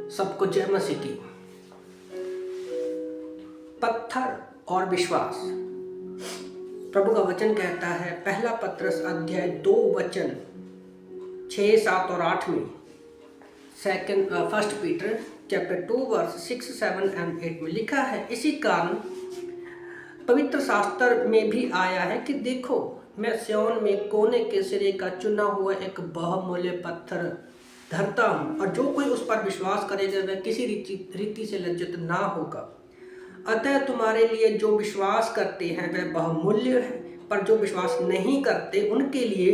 सबको जय मसीह की। पत्थर और विश्वास। प्रभु का वचन कहता है, पहला पत्रस अध्याय 2 वचन 6, 7 और 8 में, first Peter chapter 2 verse 6, 7 and 8 में लिखा है, इसी कारण पवित्र शास्त्र में भी आया है कि देखो, मैं सिय्योन में कोने के सिरे का चुना हुआ एक बहुमूल्य पत्थर धरता हूँ, और जो कोई उस पर विश्वास करेगा वह किसी रीति से लज्जित ना होगा। अतः तुम्हारे लिए जो विश्वास करते हैं वह बहुमूल्य है, पर जो विश्वास नहीं करते उनके लिए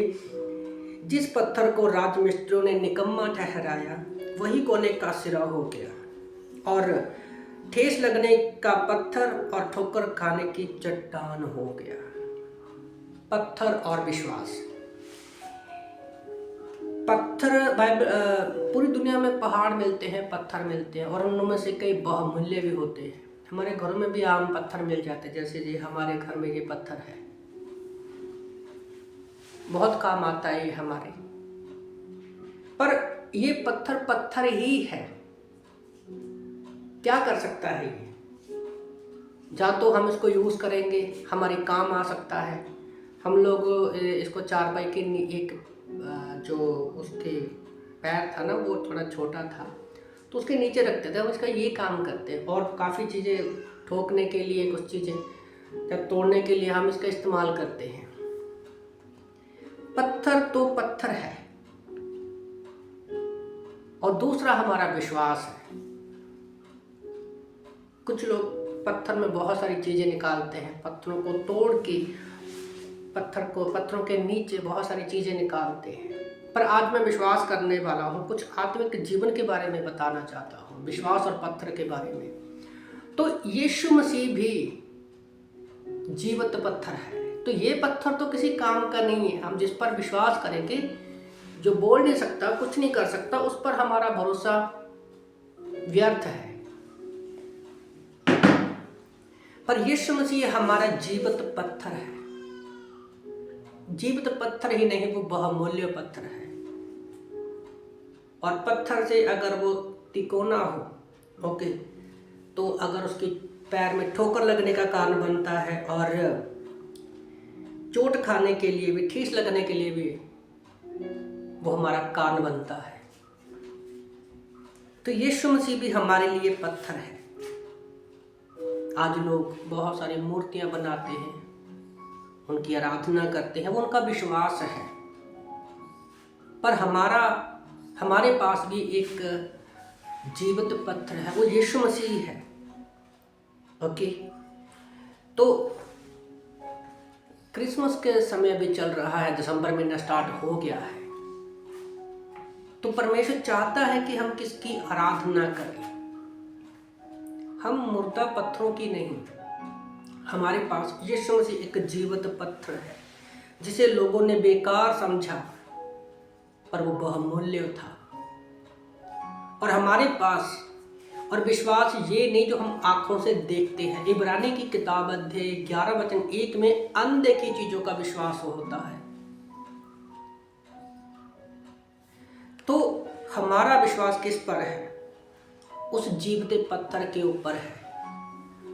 जिस पत्थर को राजमिस्त्रियों ने निकम्मा ठहराया वही कोने का सिरा हो गया और ठेस लगने का पत्थर और ठोकर खाने की चट्टान हो गया। पत्थर और विश्वास। पत्थर पूरी दुनिया में पहाड़ मिलते हैं, पत्थर मिलते हैं, और उनमें से कई बहुमूल्य भी होते हैं। हमारे घरों में भी आम पत्थर मिल जाते हैं, जैसे ये हमारे घर में ये पत्थर है, बहुत काम आता है ये हमारे। पर ये पत्थर पत्थर ही है, क्या कर सकता है ये? या तो हम इसको यूज़ करेंगे, हमारे काम आ सकता है। हम लोग इसको चारपाई के एक जो उसके पैर था ना वो थोड़ा छोटा था, तो उसके नीचे रखते थे, हम इसका ये काम करते हैं। और काफ़ी चीज़ें ठोकने के लिए, कुछ चीज़ें जब तोड़ने के लिए हम इसका इस्तेमाल करते हैं। पत्थर तो पत्थर है, और दूसरा हमारा विश्वास है। कुछ लोग पत्थर में बहुत सारी चीज़ें निकालते हैं, पत्थरों को तोड़ के पत्थरों के नीचे बहुत सारी चीज़ें निकालते हैं। पर आज मैं विश्वास करने वाला हूँ, कुछ आत्मिक जीवन के बारे में बताना चाहता हूँ, विश्वास और पत्थर के बारे में। तो यीशु मसीह भी जीवित पत्थर है। तो ये पत्थर तो किसी काम का नहीं है। हम जिस पर विश्वास करेंगे, जो बोल नहीं सकता, कुछ नहीं कर सकता, उस पर हमारा भरोसा व्यर्थ है। पर यीशु मसीह हमारा जीवित पत्थर है। जीवित पत्थर ही नहीं, वो बहुमूल्य पत्थर है। और पत्थर से अगर वो तिकोना हो, ओके, तो अगर उसके पैर में ठोकर लगने का कारण बनता है और चोट खाने के लिए भी, ठेस लगने के लिए भी वो हमारा कारण बनता है। तो यीशु मसीह भी हमारे लिए पत्थर है। आज लोग बहुत सारी मूर्तियां बनाते हैं, उनकी आराधना करते हैं, वो उनका विश्वास है। पर हमारे पास भी एक जीवित पत्थर है, वो यीशु मसीह है। ओके, तो क्रिसमस के समय भी चल रहा है, दिसंबर महीना स्टार्ट हो गया है। तो परमेश्वर चाहता है कि हम किसकी आराधना करें। हम मुर्दा पत्थरों की नहीं, हमारे पास यीशु मसीह एक जीवित पत्थर है, जिसे लोगों ने बेकार समझा, पर वो बहुमूल्य था। और हमारे पास और विश्वास ये नहीं जो हम आंखों से देखते हैं। इब्रानी की किताब अध्याय 11 वचन 1 में अनदेखी चीजों का विश्वास होता है। तो हमारा विश्वास किस पर है? उस जीवित पत्थर के ऊपर है।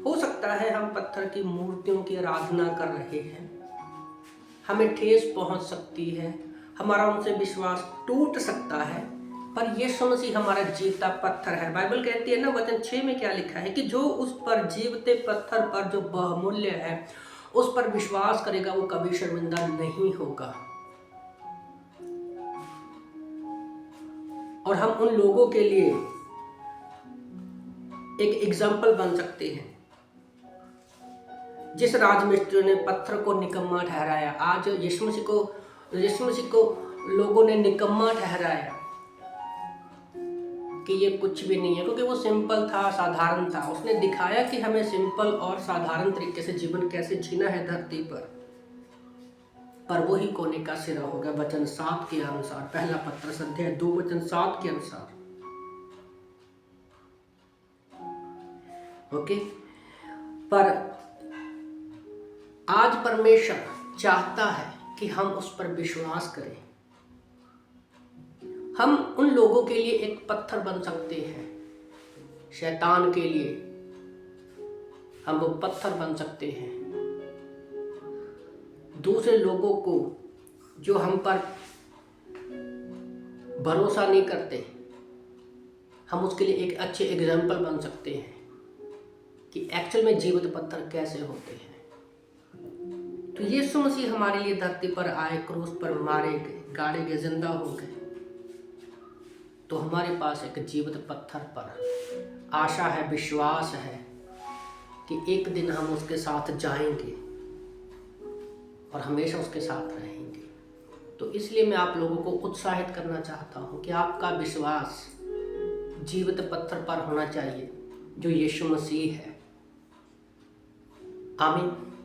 हो सकता है हम पत्थर की मूर्तियों की आराधना कर रहे हैं, हमें ठेस पहुंच सकती है, हमारा उनसे विश्वास टूट सकता है, पर यीशु मसीह हमारा जीवता पत्थर है। बाइबल कहती है ना, वचन 6 में क्या लिखा है कि जो उस पर जीवते पत्थर पर जो बहुमूल्य है, उस पर विश्वास करेगा वो कभी शर्मिंदा नहीं होगा। और हम उन लोगों के लिए एक एग्जाम्पल बन सकते हैं। जिस राजमिस्त्री ने पत्थर को निकम्मा ठहराया, आज यीशु मसीह को लोगों ने निकम्मा ठहराया कि ये कुछ भी नहीं है, क्योंकि वो सिंपल था, साधारण था। उसने दिखाया कि हमें सिंपल और साधारण तरीके से जीवन कैसे जीना है धरती पर वही कोने का सिरा होगा। वचन 7 के अनुसार, पहला पत्रस अध्याय 2 वचन 7 के अनुसार। ओके, पर आज परमेश्वर चाहता है कि हम उस पर विश्वास करें। हम उन लोगों के लिए एक पत्थर बन सकते हैं शैतान के लिए हम वो पत्थर बन सकते हैं। दूसरे लोगों को जो हम पर भरोसा नहीं करते, हम उसके लिए एक अच्छे एग्जाम्पल बन सकते हैं कि एक्चुअल में जीवित पत्थर कैसे होते हैं। तो यीशु मसीह हमारे लिए धरती पर आए, क्रूस पर मारे गए, गाड़े गए, जिंदा हो गए, तो हमारे पास एक जीवित पत्थर पर आशा है, विश्वास है कि एक दिन हम उसके साथ जाएंगे और हमेशा उसके साथ रहेंगे। तो इसलिए मैं आप लोगों को उत्साहित करना चाहता हूँ कि आपका विश्वास जीवित पत्थर पर होना चाहिए जो यीशु मसीह है। आमीन।